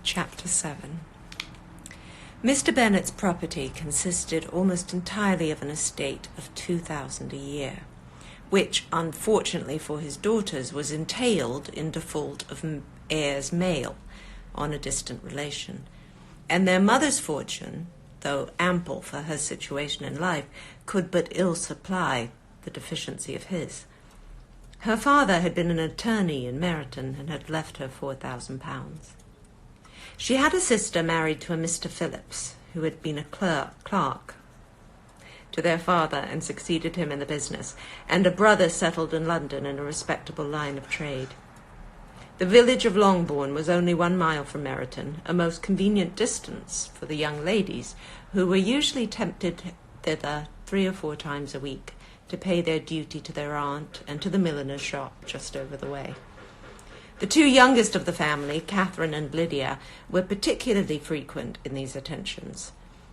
Chapter 7. Mr. Bennet's property consisted almost entirely of an estate of £2,000 a year, which, unfortunately for his daughters, was entailed in default of heirs male on a distant relation, and their mother's fortune, though ample for her situation in life, could but ill supply the deficiency of his. Her father had been an attorney in Meryton and had left her £4,000. She had a sister married to a Mr. Phillips, who had been a clerk to their father and succeeded him in the business, and a brother settled in London in a respectable line of trade. The village of Longbourn was only 1 mile from Meryton, a most convenient distance for the young ladies, who were usually tempted thither 3 or 4 times a week to pay their duty to their aunt and to the milliner's shop just over the way. The 2 youngest of the family, Catherine and Lydia, were particularly frequent in these attentions.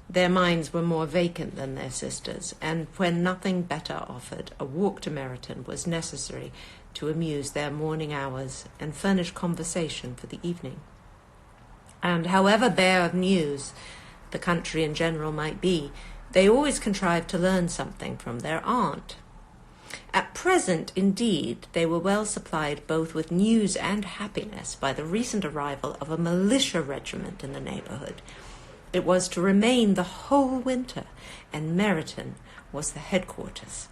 Their minds were more vacant than their sisters', and when nothing better offered, a walk to Meryton was necessary to amuse their morning hours and furnish conversation for the evening. And however bare of news the country in general might be, they always contrived to learn something from their aunt. At present, indeed, they were well supplied both with news and happiness by the recent arrival of a militia regiment in the neighbourhood. It was to remain the whole winter, and Meryton was the headquarters.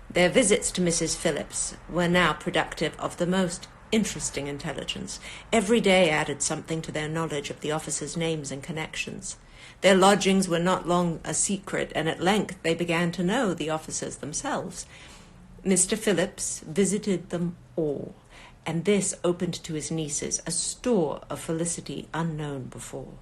Their visits to Mrs. Phillips were now productive of the most interesting intelligence. Every day added something to their knowledge of the officers' names and connections. Their lodgings were not long a secret, and at length they began to know the officers themselves. Mr. Phillips visited them all, and this opened to his nieces a store of felicity unknown before.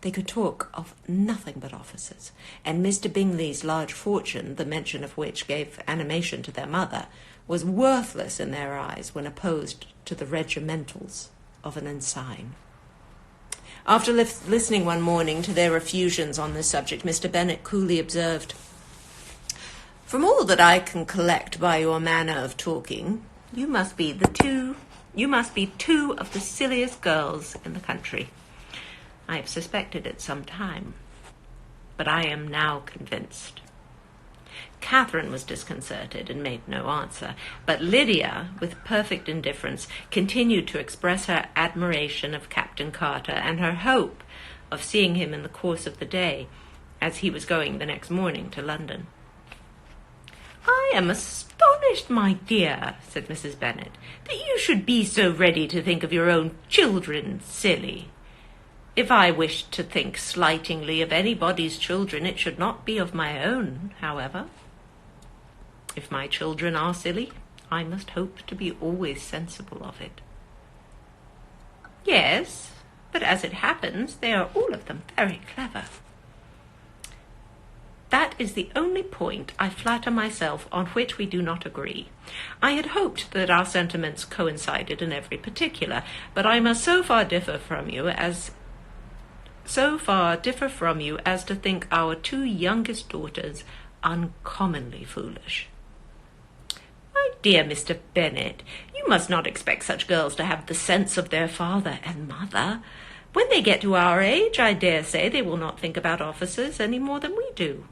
They could talk of nothing but officers, and Mr. Bingley's large fortune, the mention of which gave animation to their mother, was worthless in their eyes when opposed to the regimentals of an ensign. After listening one morning to their effusions on this subject, Mr. Bennet coolly observed, "From all that I can collect by your manner of talking, you must be two of the silliest girls in the country. I have suspected it some time, but I am now convinced." Catherine was disconcerted and made no answer, but Lydia, with perfect indifference, continued to express her admiration of Captain Carter and her hope of seeing him in the course of the day, as he was going the next morning to London. "I am astonished, my dear," said Mrs. Bennet, "that you should be so ready to think of your own children silly. If I wished to think slightingly of anybody's children, it should not be of my own, however. If my children are silly, I must hope to be always sensible of it." "Yes, but as it happens, they are all of them very clever." "That is the only point, I flatter myself, on which we do not agree. I had hoped that our sentiments coincided in every particular, but I must so far differ from you as to think our 2 youngest daughters uncommonly foolish." "My dear Mr. Bennet, you must not expect such girls to have the sense of their father and mother. When they get to our age, I dare say they will not think about officers any more than we do.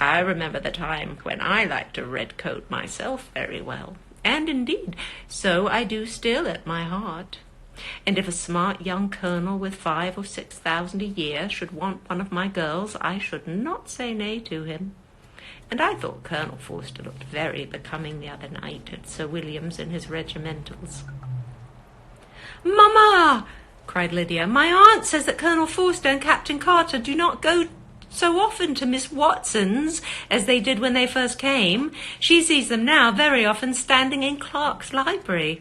I remember the time when I liked a red coat myself very well, and indeed so I do still at my heart. And if a smart young colonel with 5,000 or 6,000 a year should want one of my girls, I should not say nay to him. And I thought Colonel Forster looked very becoming the other night at Sir William's in his regimentals." "Mamma!" cried Lydia, "my aunt says that Colonel Forster and Captain Carter do not go so often to Miss Watson's as they did when they first came. She sees them now very often standing in Clark's library."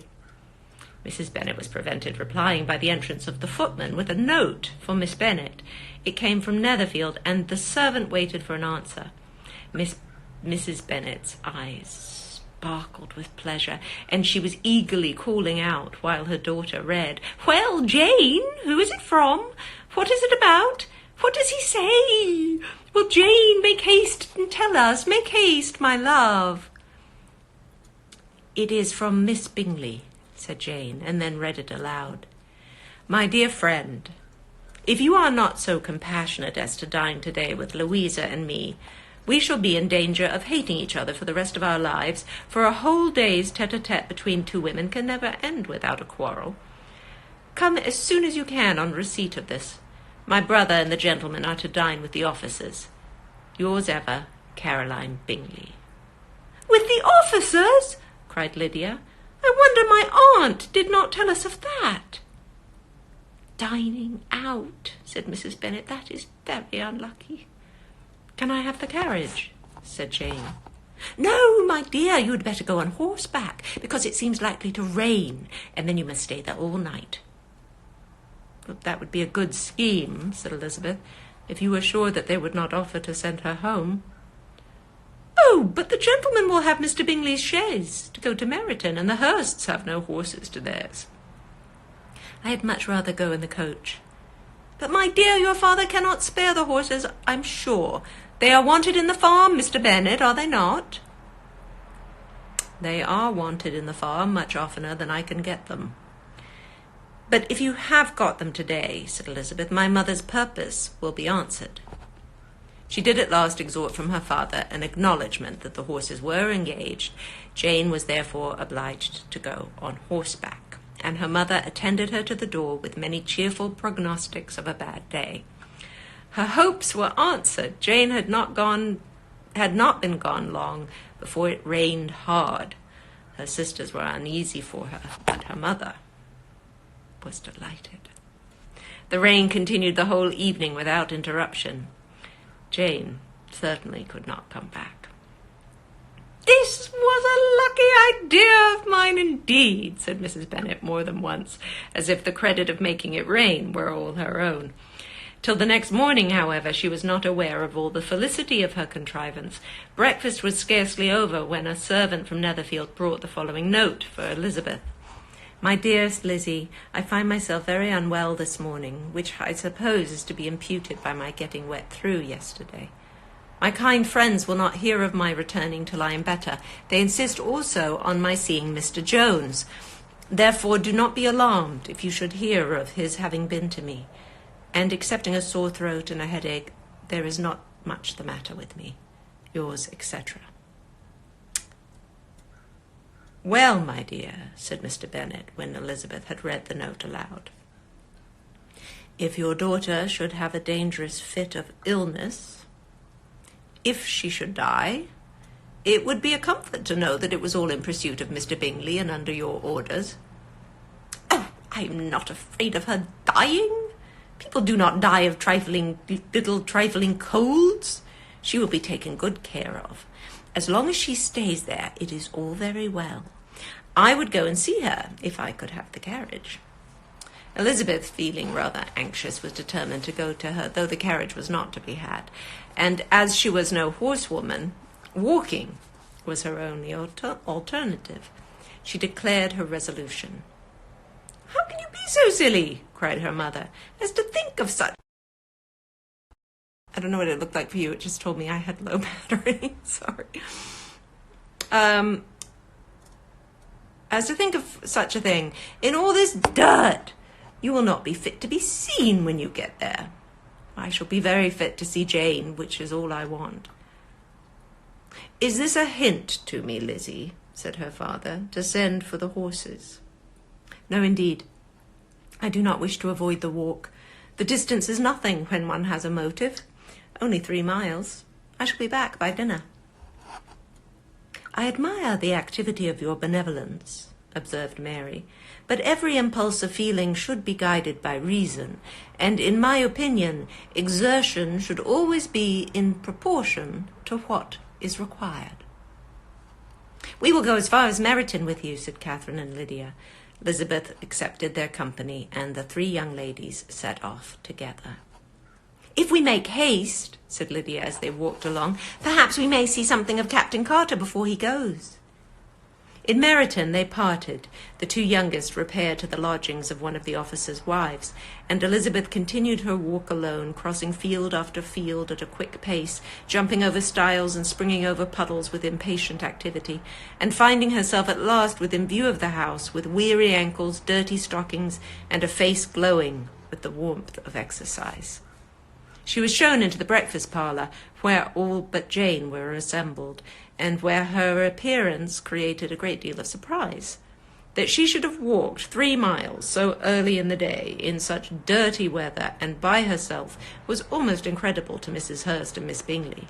Mrs. Bennet was prevented replying by the entrance of the footman with a note for Miss Bennet. It came from Netherfield, and the servant waited for an answer. Mrs. Bennet's eyes sparkled with pleasure, and she was eagerly calling out while her daughter read, "Well, Jane, who is it from? What is it about? What does he say? Well, Jane, make haste and tell us. Make haste, my love." "It is from Miss Bingley," said Jane, and then read it aloud. My dear friend, if you are not so compassionate as to dine today with Louisa and me, we shall be in danger of hating each other for the rest of our lives, for a whole day's tete-a-tete between two women can never end without a quarrel. Come as soon as you can on receipt of this. My brother and the gentleman are to dine with the officers. Yours ever, Caroline Bingley. With the officers? Cried Lydia. I wonder my aunt did not tell us of that. Dining out, said Mrs. Bennet. That is very unlucky. Can I have the carriage? Said Jane. No, my dear, you had better go on horseback, because it seems likely to rain, and then you must stay there all night. That would be a good scheme, said Elizabeth, if you were sure that they would not offer to send her home. Oh, but the gentleman will have Mr. Bingley's chaise to go to Meryton, and the Hursts have no horses to theirs. I had much rather go in the coach. But, my dear, your father cannot spare the horses, I'm sure. They are wanted in the farm, Mr. Bennet, are they not? They are wanted in the farm much oftener than I can get them. But if you have got them today, said Elizabeth, my mother's purpose will be answered. She did at last extort from her father an acknowledgment that the horses were engaged. Jane was therefore obliged to go on horseback, and her mother attended her to the door with many cheerful prognostics of a bad day. Her hopes were answered. Jane had not been gone long before it rained hard. Her sisters were uneasy for her, but her mother was delighted. The rain continued the whole evening without interruption. Jane certainly could not come back. This was a lucky idea of mine indeed, said Mrs. Bennet more than once, as if the credit of making it rain were all her own. Till the next morning, however, she was not aware of all the felicity of her contrivance. Breakfast was scarcely over when a servant from Netherfield brought the following note for Elizabeth. My dearest Lizzie, I find myself very unwell this morning, which I suppose is to be imputed by my getting wet through yesterday. My kind friends will not hear of my returning till I am better. They insist also on my seeing Mr. Jones. Therefore do not be alarmed if you should hear of his having been to me. And excepting a sore throat and a headache, there is not much the matter with me. Yours, etc. Well, my dear, said Mr. Bennet, when Elizabeth had read the note aloud, if your daughter should have a dangerous fit of illness, if she should die, it would be a comfort to know that it was all in pursuit of Mr. Bingley and under your orders. Oh, I am not afraid of her dying. People do not die of little trifling colds. She will be taken good care of. As long as she stays there, it is all very well. I would go and see her, if I could have the carriage. Elizabeth, feeling rather anxious, was determined to go to her, though the carriage was not to be had, and as she was no horsewoman, walking was her only alternative. She declared her resolution. How can you be so silly, cried her mother, as to think of such... I don't know what it looked like for you, it just told me I had low battery, sorry. As to think of such a thing, in all this dirt, you will not be fit to be seen when you get there. I shall be very fit to see Jane, which is all I want. Is this a hint to me, Lizzie, said her father, to send for the horses? No, indeed. I do not wish to avoid the walk. The distance is nothing when one has a motive. Only 3 miles. I shall be back by dinner. I admire the activity of your benevolence, observed Mary, but every impulse of feeling should be guided by reason, and in my opinion, exertion should always be in proportion to what is required. We will go as far as Meryton with you, said Catherine and Lydia. Elizabeth accepted their company, and the 3 young ladies set off together. If we make haste, said Lydia as they walked along, perhaps we may see something of Captain Carter before he goes. In Meryton they parted. The two youngest repaired to the lodgings of one of the officers' wives, and Elizabeth continued her walk alone, crossing field after field at a quick pace, jumping over stiles and springing over puddles with impatient activity, and finding herself at last within view of the house, with weary ankles, dirty stockings, and a face glowing with the warmth of exercise. She was shown into the breakfast parlour, where all but Jane were assembled, and where her appearance created a great deal of surprise. That she should have walked 3 miles so early in the day, in such dirty weather, and by herself, was almost incredible to Mrs. Hurst and Miss Bingley,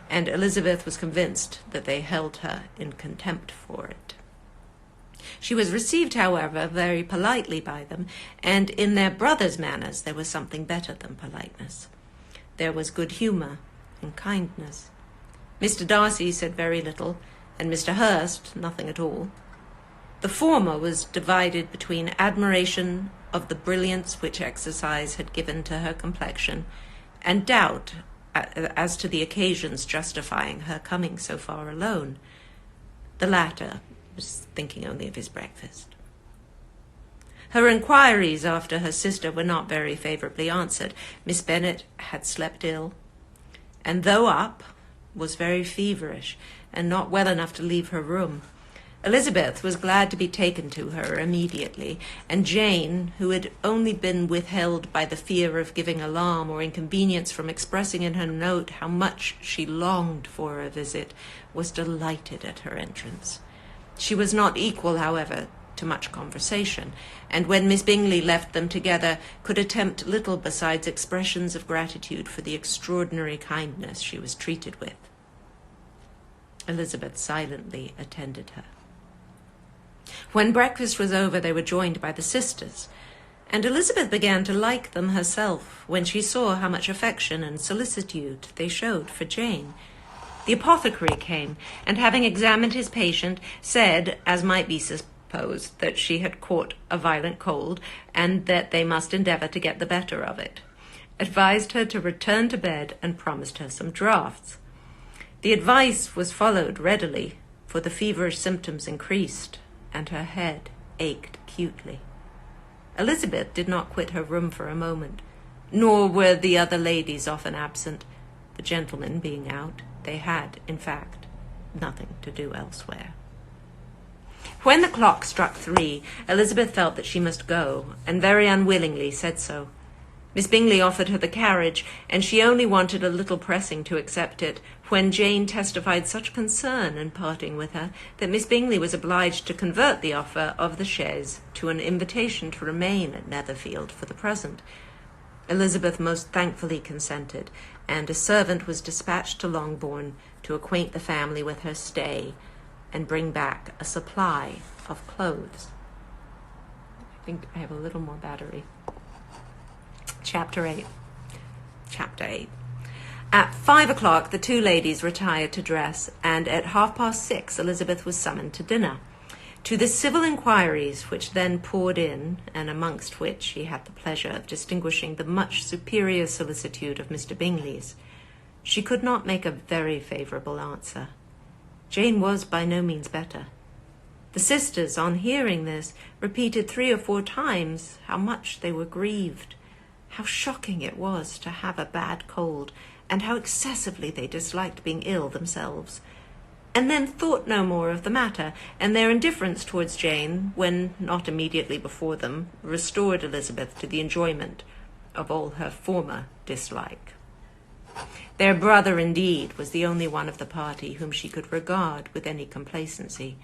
and Elizabeth was convinced that they held her in contempt for it. She was received, however, very politely by them, and in their brother's manners there was something better than politeness. There was good humour and kindness. Mr. Darcy said very little, and Mr. Hurst nothing at all. The former was divided between admiration of the brilliance which exercise had given to her complexion, and doubt as to the occasions justifying her coming so far alone. The latter was thinking only of his breakfast. Her inquiries after her sister were not very favourably answered. Miss Bennet had slept ill, and though up, was very feverish, and not well enough to leave her room. Elizabeth was glad to be taken to her immediately, and Jane, who had only been withheld by the fear of giving alarm or inconvenience from expressing in her note how much she longed for a visit, was delighted at her entrance. She was not equal, however, to much conversation, and when Miss Bingley left them together, could attempt little besides expressions of gratitude for the extraordinary kindness she was treated with. Elizabeth silently attended her. When breakfast was over, they were joined by the sisters, and Elizabeth began to like them herself when she saw how much affection and solicitude they showed for Jane. The apothecary came, and having examined his patient, said, as might be supposed, that she had caught a violent cold, and that they must endeavour to get the better of it, advised her to return to bed, and promised her some draughts. The advice was followed readily, for the feverish symptoms increased, and her head ached acutely. Elizabeth did not quit her room for a moment, nor were the other ladies often absent. The gentlemen being out, they had, in fact, nothing to do elsewhere. When the clock struck 3, Elizabeth felt that she must go, and very unwillingly said so. Miss Bingley offered her the carriage, and she only wanted a little pressing to accept it, when Jane testified such concern in parting with her that Miss Bingley was obliged to convert the offer of the chaise to an invitation to remain at Netherfield for the present. Elizabeth most thankfully consented, and a servant was dispatched to Longbourn to acquaint the family with her stay and bring back a supply of clothes. I think I have a little more battery. Chapter 8. At 5 o'clock, the two ladies retired to dress, and at 6:30 Elizabeth was summoned to dinner. To the civil inquiries which then poured in, and amongst which she had the pleasure of distinguishing the much superior solicitude of Mr. Bingley's, she could not make a very favourable answer. Jane was by no means better. The sisters, on hearing this, repeated 3 or 4 times how much they were grieved, how shocking it was to have a bad cold, and how excessively they disliked being ill themselves, and then thought no more of the matter, and their indifference towards Jane, when not immediately before them, restored Elizabeth to the enjoyment of all her former dislike. Their brother, indeed, was the only one of the party whom she could regard with any complacency.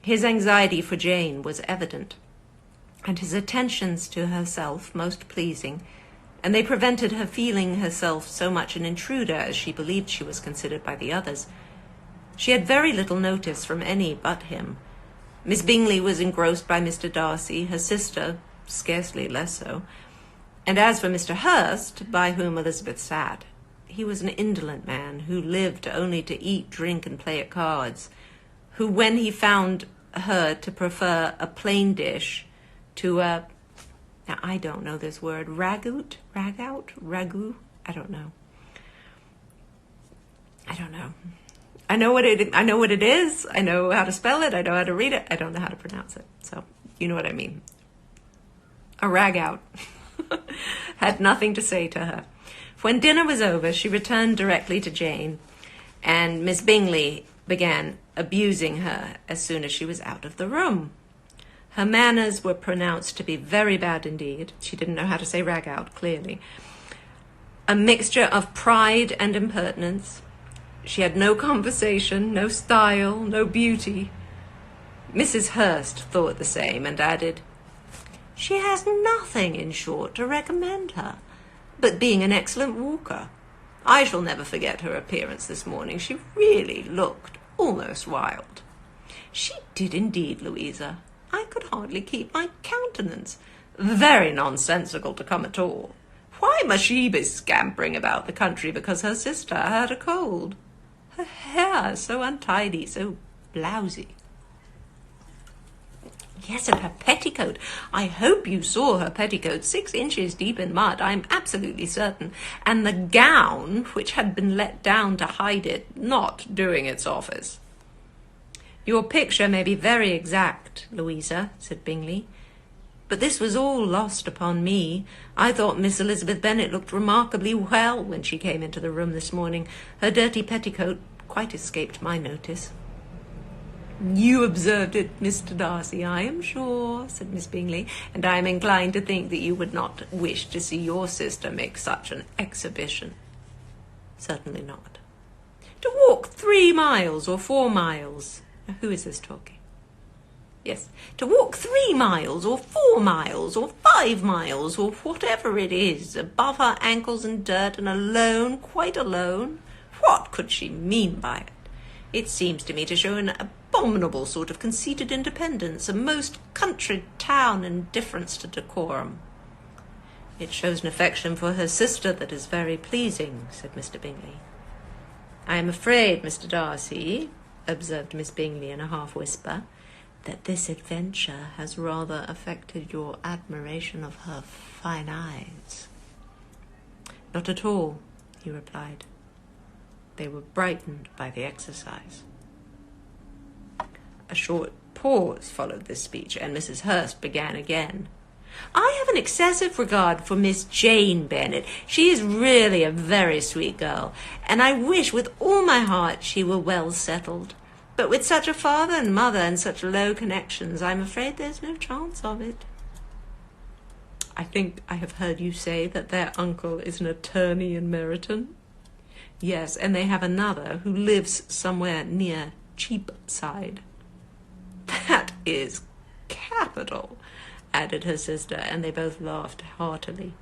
His anxiety for Jane was evident, and his attentions to herself most pleasing, and they prevented her feeling herself so much an intruder as she believed she was considered by the others. She had very little notice from any but him. Miss Bingley was engrossed by Mr. Darcy, her sister scarcely less so, and as for Mr. Hurst, by whom Elizabeth sat, he was an indolent man who lived only to eat, drink, and play at cards, who, when he found her to prefer a plain dish to a, now I don't know this word, ragout, I don't know. I know what it is. I know how to spell it. I know how to read it. I don't know how to pronounce it. So you know what I mean. A rag out. Had nothing to say to her. When dinner was over, she returned directly to Jane, and Miss Bingley began abusing her as soon as she was out of the room. Her manners were pronounced to be very bad indeed. She didn't know how to say rag out, clearly. A mixture of pride and impertinence. She had no conversation, no style, no beauty. Mrs. Hurst thought the same and added, "She has nothing, in short, to recommend her, but being an excellent walker. I shall never forget her appearance this morning. She really looked almost wild." "She did indeed, Louisa. I could hardly keep my countenance. Very nonsensical to come at all. Why must she be scampering about the country because her sister had a cold? Her hair so untidy, so blousy. Yes, and her petticoat. I hope you saw her petticoat, 6 inches deep in mud, I'm absolutely certain. And the gown, which had been let down to hide it, not doing its office." "Your picture may be very exact, Louisa," said Bingley, "but this was all lost upon me. I thought Miss Elizabeth Bennet looked remarkably well when she came into the room this morning. Her dirty petticoat quite escaped my notice." "You observed it, Mr. Darcy, I am sure," said Miss Bingley, "and I am inclined to think that you would not wish to see your sister make such an exhibition." "Certainly not." "To walk 3 miles or 4 miles. Now, who is this talking? Yes. To walk 3 miles or 4 miles or 5 miles or whatever it is, above her ankles in dirt and alone, quite alone. What could she mean by it? It seems to me to show an abominable sort of conceited independence, a most country town indifference to decorum." "It shows an affection for her sister that is very pleasing," said Mr. Bingley. "I am afraid, Mr. Darcy," observed Miss Bingley in a half-whisper, "that this adventure has rather affected your admiration of her fine eyes." "Not at all," he replied. "They were brightened by the exercise." A short pause followed this speech, and Mrs. Hurst began again. "I have an excessive regard for Miss Jane Bennet. She is really a very sweet girl, and I wish with all my heart she were well settled. But with such a father and mother and such low connections, I'm afraid there's no chance of it." "I think I have heard you say that their uncle is an attorney in Meryton?" "Yes, and they have another who lives somewhere near Cheapside." "That is capital," added her sister, and they both laughed heartily.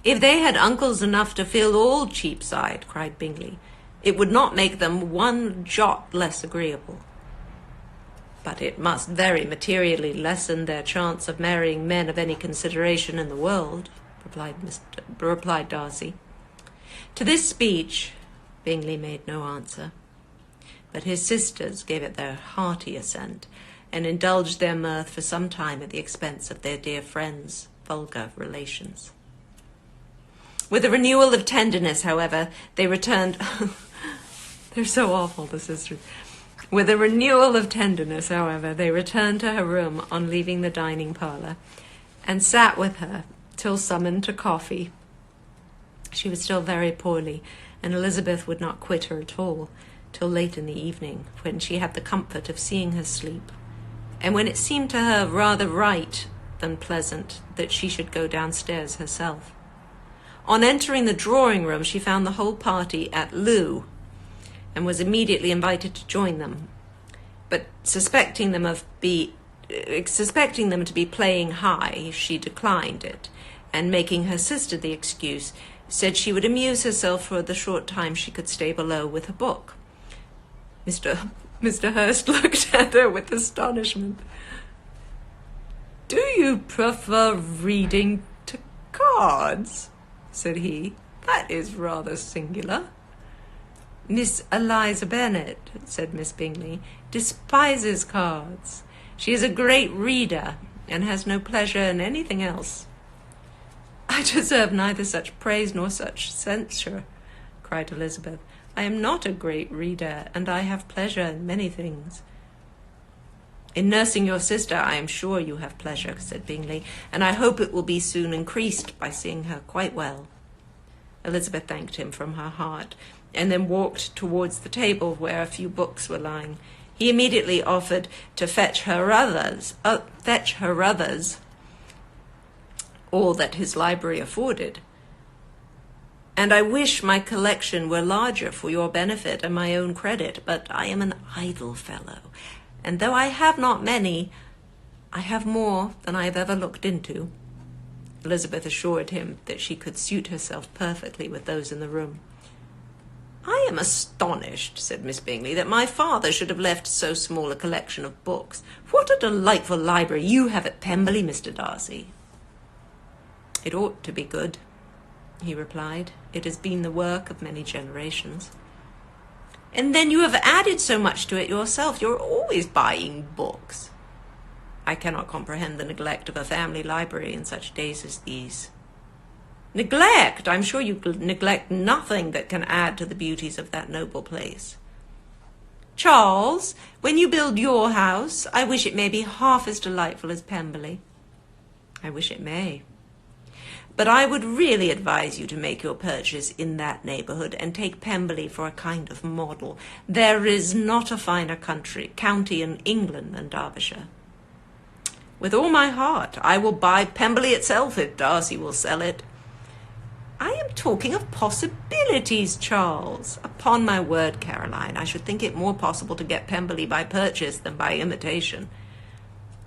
"If they had uncles enough to fill all Cheapside," cried Bingley, "it would not make them one jot less agreeable." "But it must very materially lessen their chance of marrying men of any consideration in the world," replied Darcy. To this speech Bingley made no answer, but his sisters gave it their hearty assent, and indulged their mirth for some time at the expense of their dear friend's vulgar relations. With a renewal of tenderness, however, they returned... They're so awful, the sisters. With a renewal of tenderness, however, they returned to her room on leaving the dining parlour, and sat with her till summoned to coffee. She was still very poorly, and Elizabeth would not quit her at all till late in the evening, when she had the comfort of seeing her sleep, and when it seemed to her rather right than pleasant that she should go downstairs herself. On entering the drawing-room, she found the whole party at loo, and was immediately invited to join them. But suspecting them to be playing high, she declined it, and making her sister the excuse, said she would amuse herself for the short time she could stay below with a book. Mr. Hurst looked at her with astonishment. "Do you prefer reading to cards?" said he. "That is rather singular." "Miss Eliza Bennet," said Miss Bingley, "despises cards. She is a great reader, and has no pleasure in anything else." "I deserve neither such praise nor such censure," cried Elizabeth. I am not a great reader, and I have pleasure in many things." "In nursing your sister, I am sure you have pleasure," said Bingley, "and I hope it will be soon increased by seeing her quite well." Elizabeth thanked him from her heart, and then walked towards the table where a few books were lying. He immediately offered to fetch her others, all that his library afforded. "And I wish my collection were larger for your benefit and my own credit, but I am an idle fellow, and though I have not many, I have more than I have ever looked into." Elizabeth assured him that she could suit herself perfectly with those in the room. "I am astonished," said Miss Bingley, "that my father should have left so small a collection of books. What a delightful library you have at Pemberley, Mr. Darcy." "It ought to be good," he replied. "It has been the work of many generations." "And then you have added so much to it yourself. You're always buying books." "I cannot comprehend the neglect of a family library in such days as these." "Neglect! I'm sure you neglect nothing that can add to the beauties of that noble place. Charles, when you build your house, I wish it may be half as delightful as Pemberley." "I wish it may. But I would really advise you to make your purchase in that neighbourhood and take Pemberley for a kind of model. There is not a finer county in England than Derbyshire." "With all my heart. I will buy Pemberley itself if Darcy will sell it." "I am talking of possibilities, Charles." "Upon my word, Caroline, I should think it more possible to get Pemberley by purchase than by imitation."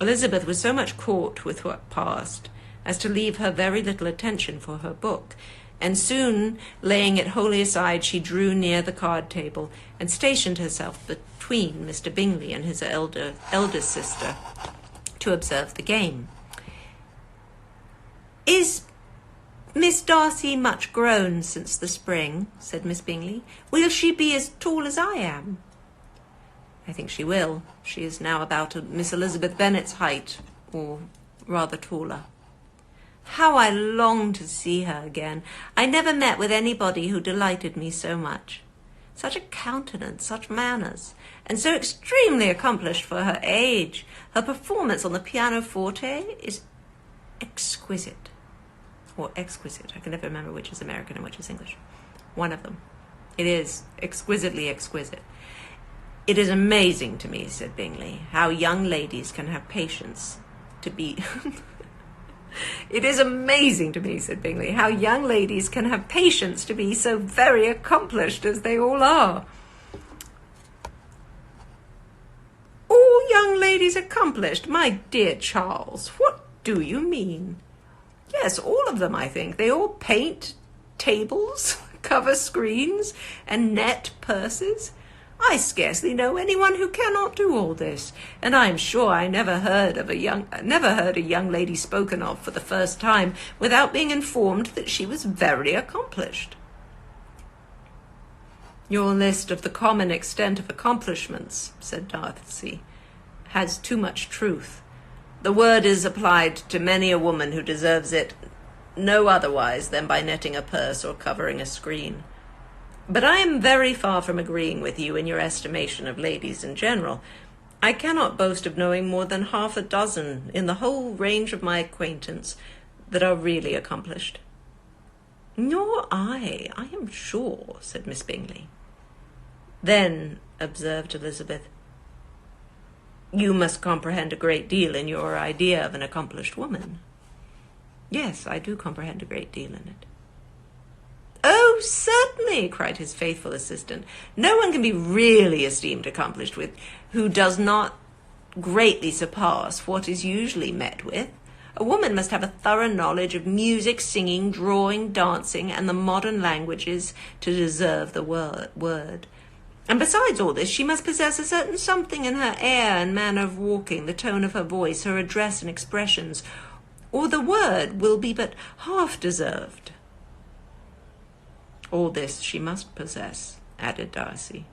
Elizabeth was so much caught with what passed as to leave her very little attention for her book, and soon, laying it wholly aside, she drew near the card table and stationed herself between Mr. Bingley and his eldest sister to observe the game. "Is Miss Darcy much grown since the spring?" said Miss Bingley. "Will she be as tall as I am?" "I think she will. She is now about Miss Elizabeth Bennet's height, or rather taller." "How I long to see her again! I never met with anybody who delighted me so much. Such a countenance, such manners, and so extremely accomplished for her age. Her performance on the pianoforte is exquisite. Or exquisite. I can never remember which is American and which is English. One of them. It is exquisitely exquisite. It is amazing to me," said Bingley, "how young ladies can have patience to be..." "It is amazing to me," said Bingley, "how young ladies can have patience to be so very accomplished as they all are." "All young ladies accomplished? My dear Charles, what do you mean?" "Yes, all of them, I think. They all paint tables, cover screens, and net purses. I scarcely know anyone who cannot do all this, and I am sure I never heard a young lady spoken of for the first time without being informed that she was very accomplished." "Your list of the common extent of accomplishments," said Darcy, "has too much truth. The word is applied to many a woman who deserves it no otherwise than by netting a purse or covering a screen. But I am very far from agreeing with you in your estimation of ladies in general. I cannot boast of knowing more than half a dozen in the whole range of my acquaintance that are really accomplished." "Nor I am sure," said Miss Bingley. "Then," observed Elizabeth, "you must comprehend a great deal in your idea of an accomplished woman." "Yes, I do comprehend a great deal in it." "Oh, certainly," cried his faithful assistant. "No one can be really esteemed accomplished who does not greatly surpass what is usually met with. A woman must have a thorough knowledge of music, singing, drawing, dancing, and the modern languages to deserve the word. And besides all this, she must possess a certain something in her air and manner of walking, the tone of her voice, her address and expressions, or the word will be but half deserved." "All this she must possess," added Darcy.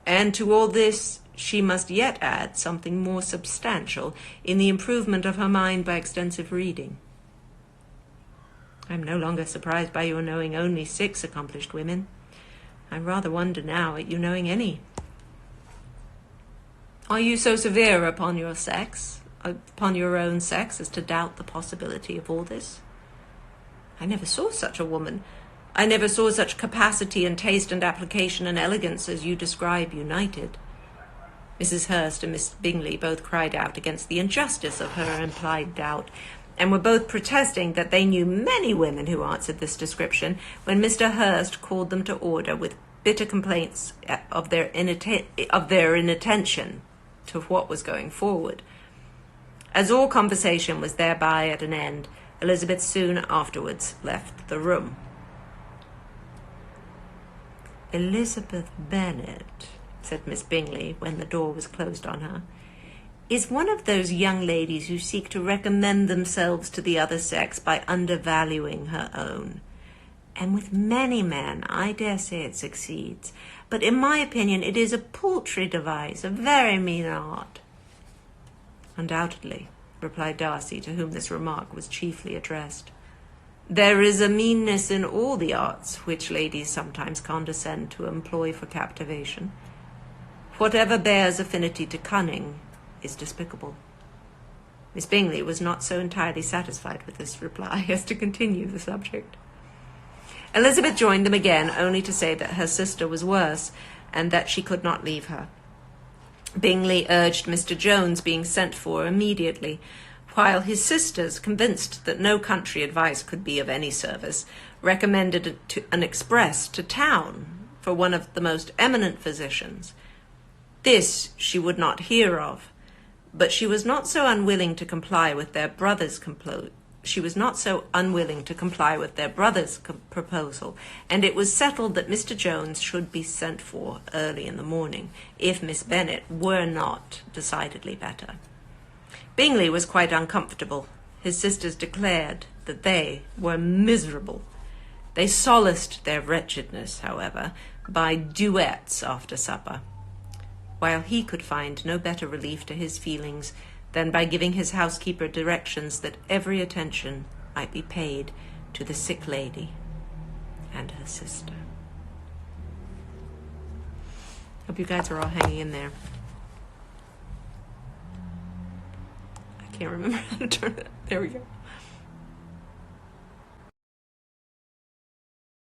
"And to all this she must yet add something more substantial in the improvement of her mind by extensive reading." "I am no longer surprised by your knowing only 6 accomplished women. I rather wonder now at you knowing any. Are you so severe upon your sex, upon your own sex, as to doubt the possibility of all this? I never saw such a woman. I never saw such capacity and taste and application and elegance as you describe united. Mrs. Hurst and Miss Bingley both cried out against the injustice of her implied doubt, and were both protesting that they knew many women who answered this description, when Mr. Hurst called them to order with bitter complaints of their inattention to what was going forward. As all conversation was thereby at an end, Elizabeth soon afterwards left the room. Elizabeth Bennet, said Miss Bingley, when the door was closed on her, is one of those young ladies who seek to recommend themselves to the other sex by undervaluing her own. And with many men, I dare say it succeeds. But in my opinion, it is a paltry device, a very mean art. Undoubtedly, replied Darcy, to whom this remark was chiefly addressed. There is a meanness in all the arts which ladies sometimes condescend to employ for captivation. Whatever bears affinity to cunning is despicable. Miss Bingley was not so entirely satisfied with this reply as to continue the subject. Elizabeth joined them again, only to say that her sister was worse, and that she could not leave her. Bingley urged Mr. Jones being sent for immediately, while his sisters, convinced that no country advice could be of any service, recommended an express to town for one of the most eminent physicians. This she would not hear of, but she was not so unwilling to comply with their brother's proposal, and it was settled that Mr. Jones should be sent for early in the morning, if Miss Bennet were not decidedly better. Bingley was quite uncomfortable. His sisters declared that they were miserable. They solaced their wretchedness, however, by duets after supper, while he could find no better relief to his feelings than by giving his housekeeper directions that every attention might be paid to the sick lady and her sister. Hope you guys are all hanging in there. I can't remember how to turn it. There we go.